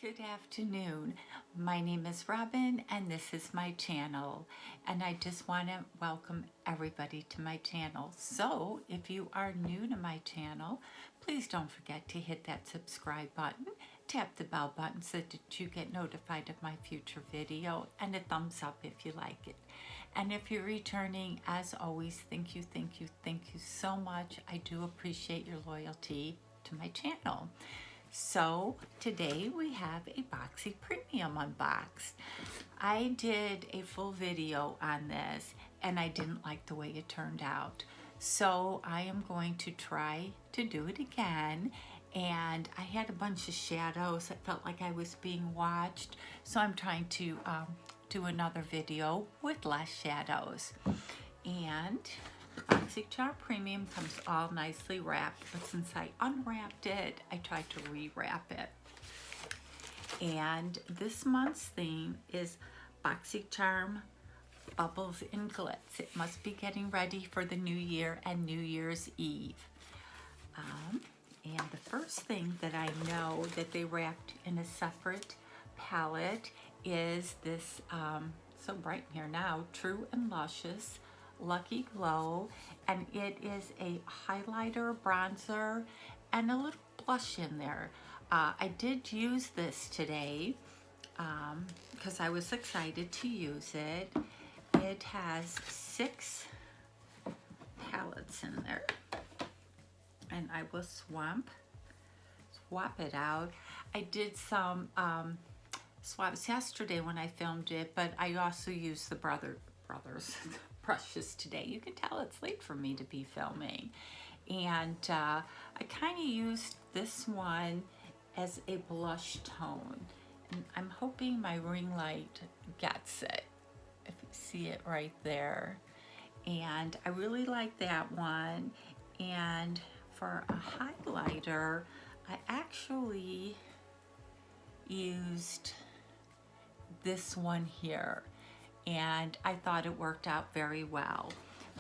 Good afternoon. My name is Robyn and this is my channel, and I just want to welcome everybody to my channel. So if you are new to my channel, please don't forget to hit that subscribe button, tap the bell button so that you get notified of my future video, and a thumbs up if you like it. And if you're returning, as always, thank you so much. I do appreciate your loyalty to my channel. So today we have a Boxy Premium unboxed. I did a full video on this and I didn't like the way it turned out. So I am going to try to do it again. And I had a bunch of shadows. It felt like I was being watched. So I'm trying to do another video with less shadows. And Boxycharm Premium comes all nicely wrapped, but since I unwrapped it, I tried to re-wrap it. And this month's theme is Boxycharm Bubbles and Glitz. It must be getting ready for the new year and New Year's Eve. And the first thing that I know that they wrapped in a separate palette is this, so bright in here now, True and Luscious Lucky Glow, and it is a highlighter, bronzer, and a little blush in there. I did use this today because I was excited to use it. It has 6 palettes in there, and I will swap it out. I did some swaps yesterday when I filmed it, but I also used the brothers brushes today. You can tell it's late for me to be filming. And I kind of used this one as a blush tone. And I'm hoping my ring light gets it, if you see it right there. And I really like that one. And for a highlighter, I actually used this one here, and I thought it worked out very well.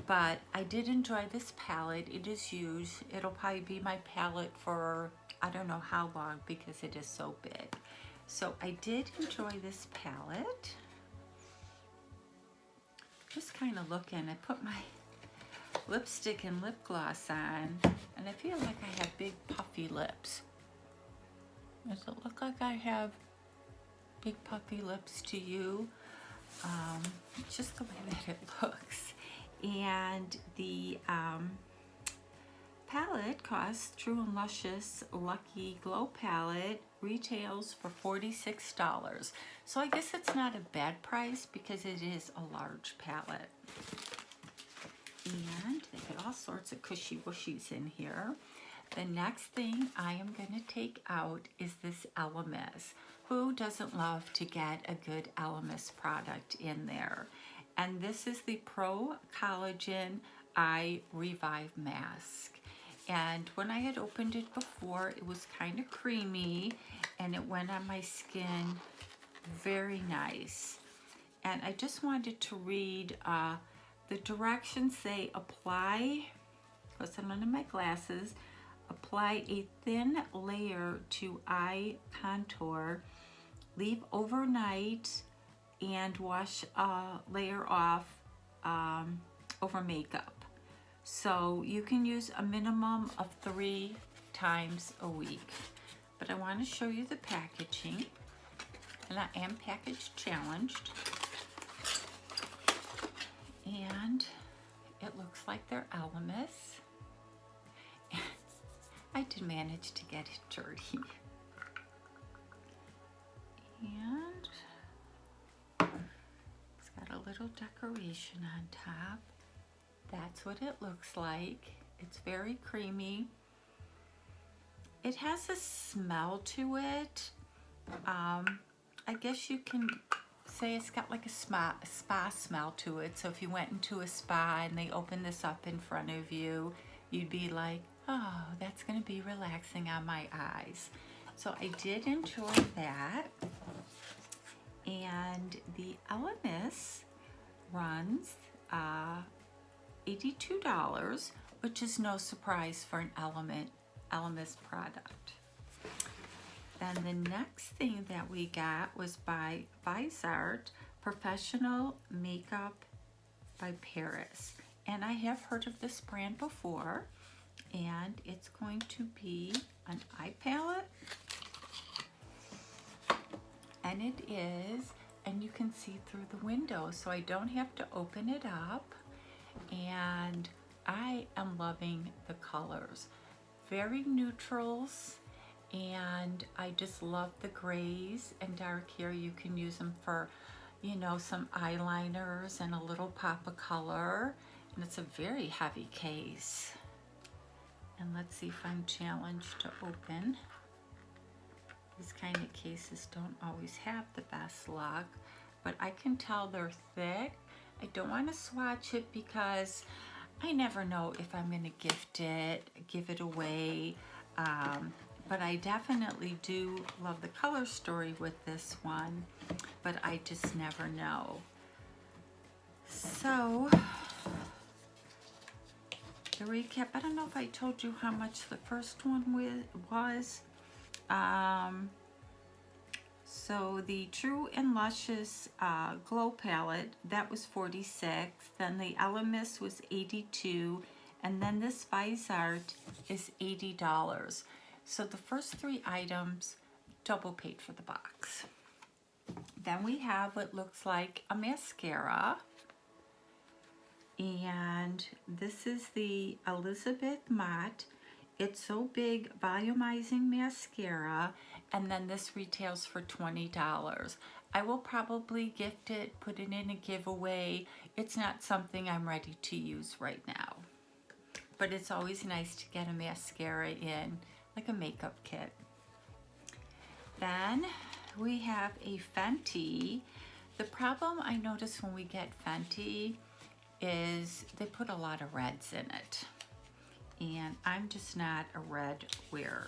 But I did enjoy this palette. It is used. It'll probably be my palette for I don't know how long because it is so big. So I did enjoy this palette. Just kind of looking, I put my lipstick and lip gloss on, and I feel like I have big puffy lips. Does it look like I have big puffy lips to you? Just the way that it looks. And the palette costs, True and Luscious Lucky Glow palette retails for $46. So I guess it's not a bad price because it is a large palette. And they got all sorts of cushy wushies in here. The next thing I am going to take out is this LMS. Who doesn't love to get a good LMS product in there? And this is the Pro Collagen Eye Revive Mask. And when I had opened it before, it was kind of creamy and it went on my skin very nice. And I just wanted to read the directions. Say apply, because I'm under my glasses, apply a thin layer to eye contour, leave overnight, and wash a layer off over makeup. So you can use a minimum of 3 times a week. But I want to show you the packaging, and I am package challenged. And it looks like they're Elemis. I did manage to get it dirty. And it's got a little decoration on top. That's what it looks like. It's very creamy. It has a smell to it. I guess you can say it's got like a spa smell to it. So if you went into a spa and they opened this up in front of you, you'd be like, oh, that's going to be relaxing on my eyes. So I did enjoy that. And the LMS runs $82, which is no surprise for an LMS product. Then the next thing that we got was by Boxycharm Professional Makeup by Paris. And I have heard of this brand before. And it's going to be an eye palette. And it is, and you can see through the window, so I don't have to open it up. And I am loving the colors. Very neutrals, and I just love the grays and dark here. You can use them for, you know, some eyeliners and a little pop of color. And it's a very heavy case. And let's see if I'm challenged to open. These kind of cases don't always have the best luck, but I can tell they're thick. I don't want to swatch it because I never know if I'm going to gift it, give it away. But I definitely do love the color story with this one, but I just never know. So, the recap, I don't know if I told you how much the first one was. So the True and Luscious Glow Palette, that was $46. Then the Elemis was $82. And then this Boxycharm is $80. So the first three items, double paid for the box. Then we have what looks like a mascara. And this is the Elizabeth Mott It's So Big Volumizing Mascara, and then this retails for $20. I will probably gift it, put it in a giveaway. It's not something I'm ready to use right now, but it's always nice to get a mascara in, like a makeup kit. Then we have a Fenty. The problem I notice when we get Fenty is they put a lot of reds in it, and I'm just not a red wearer.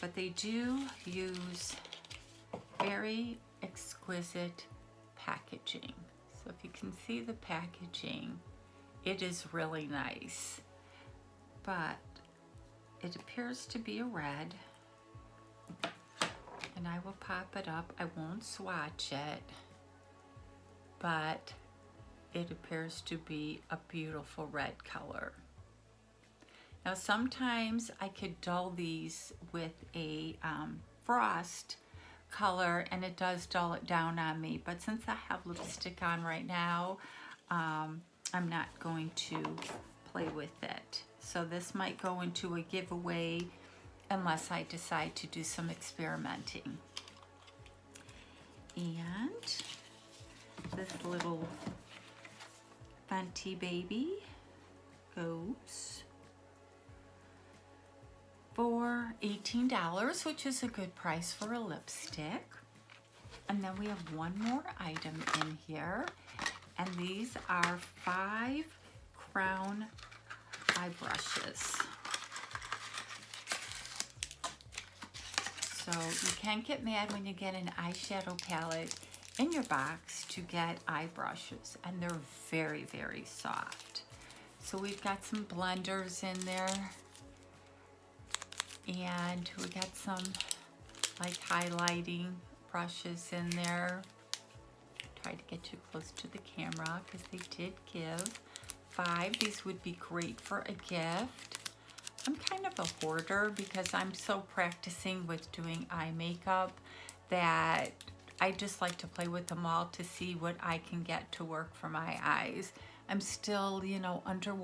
But they do use very exquisite packaging. So if you can see the packaging, it is really nice. But it appears to be a red, and I will pop it up. I won't swatch it, but it appears to be a beautiful red color. Now sometimes I could dull these with a frost color, and it does dull it down on me, but since I have lipstick on right now, I'm not going to play with it. So this might go into a giveaway unless I decide to do some experimenting. And this little Fenty baby goes for $18, which is a good price for a lipstick. And then we have one more item in here, and these are 5 Crown eye brushes. So you can't get mad when you get an eyeshadow palette in your box to get eye brushes, and they're very, very soft. So we've got some blenders in there, and we got some like highlighting brushes in there. Try to get you close to the camera because they did give 5. These would be great for a gift. I'm kind of a hoarder because I'm so practicing with doing eye makeup that I just like to play with them all to see what I can get to work for my eyes. I'm still, you know, under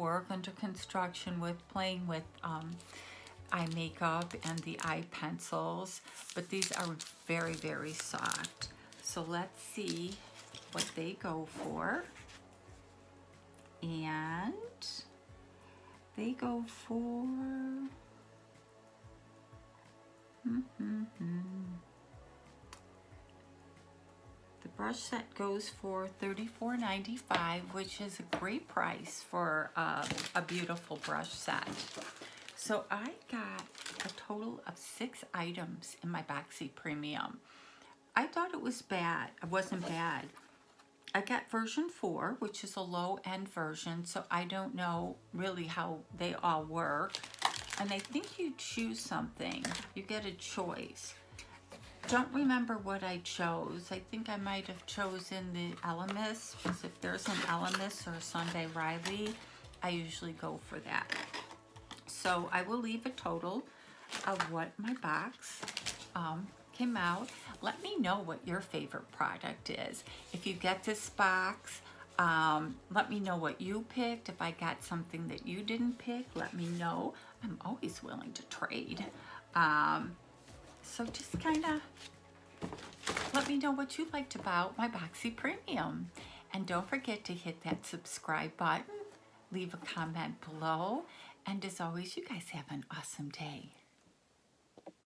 construction with playing with eye makeup and the eye pencils, but these are very, very soft. So let's see what they go for. And they go for the brush set goes for $34.95, which is a great price for a beautiful brush set. So I got a total of 6 items in my Boxy Premium. I thought it was bad. It wasn't bad. I got version 4, which is a low-end version, so I don't know really how they all work. And I think you choose something. You get a choice. Don't remember what I chose. I think I might have chosen the Elemis, because if there's an Elemis or a Sunday Riley, I usually go for that. So I will leave a total of what my box came out. Let me know what your favorite product is. If you get this box, let me know what you picked. If I got something that you didn't pick, let me know. I'm always willing to trade. So just kind of let me know what you liked about my Boxy Premium. And don't forget to hit that subscribe button, leave a comment below, and as always, you guys have an awesome day.